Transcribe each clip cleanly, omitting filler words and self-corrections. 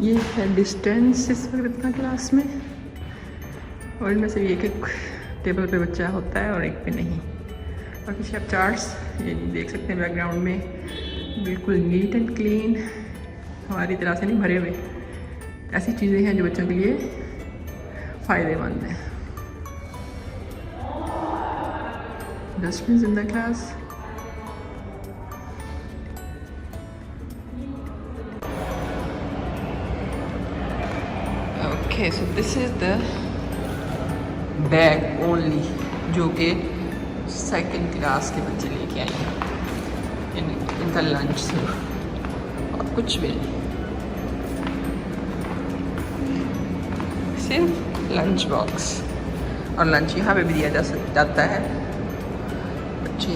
ये है डिस्टेंस इस वक्त इतना क्लास में, और इनमें से एक एक टेबल पे बच्चा होता है और एक पे नहीं। बाकी शेप चार्ट्स ये देख सकते हैं बैकग्राउंड में, बिल्कुल नीट एंड क्लीन, हमारी तरह से नहीं भरे हुए। ऐसी चीज़ें हैं जो बच्चों के लिए फ़ायदेमंद हैं। Dustbin in the class. Okay, so this is the bag only जो कि सेकंड क्लास के बच्चे लेके आए हैं। इनका लंच सिर्फ और कुछ भी नहीं, सिर्फ लंच बॉक्स। और लंच यहाँ पे भी दिया जाता है बच्चे।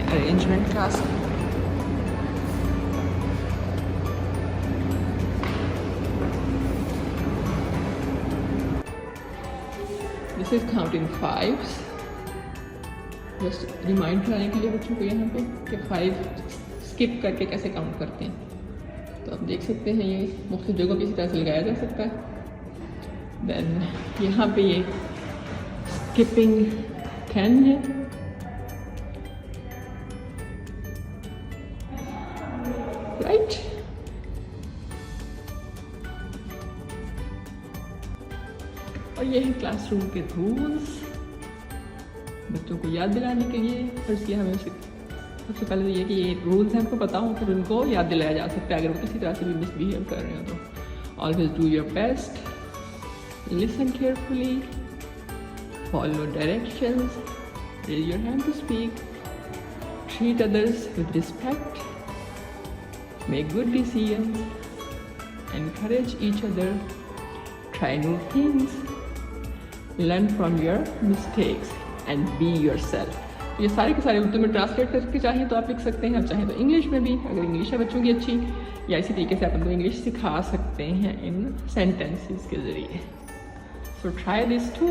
Arrangement class this is counting fives, just remind कराने के लिए बच्चों को यहाँ पे कि 5 स्किप करके कैसे काउंट करते हैं। तो आप देख सकते हैं ये मुख्तलिफ जगहों पर इसी तरह से लगाया जा सकता है। देन यहाँ पे ये स्किपिंग 10 है, राइट। और ये है क्लासरूम के रूल्स बच्चों को याद दिलाने के लिए। फर्स्ट हमें सबसे पहले तो ये कि ये रूल्स हैं आपको पता हो, फिर उनको याद दिलाया जा सकता है अगर वो किसी तरह से भी मिसबिहेव कर रहे हो तो। Always do your best, listen carefully, follow directions, raise your hand to speak, treat others with respect, make good decisions, encourage each other, try new things, learn from your mistakes and be yourself. ये सारे के सारे उर्दू में translate करके चाहिए तो आप लिख सकते हैं, आप चाहें तो इंग्लिश में भी, अगर इंग्लिश है बच्चों की अच्छी, या इसी तरीके से आप उनको इंग्लिश सिखा सकते हैं इन सेंटेंसेस के ज़रिए। So try this to.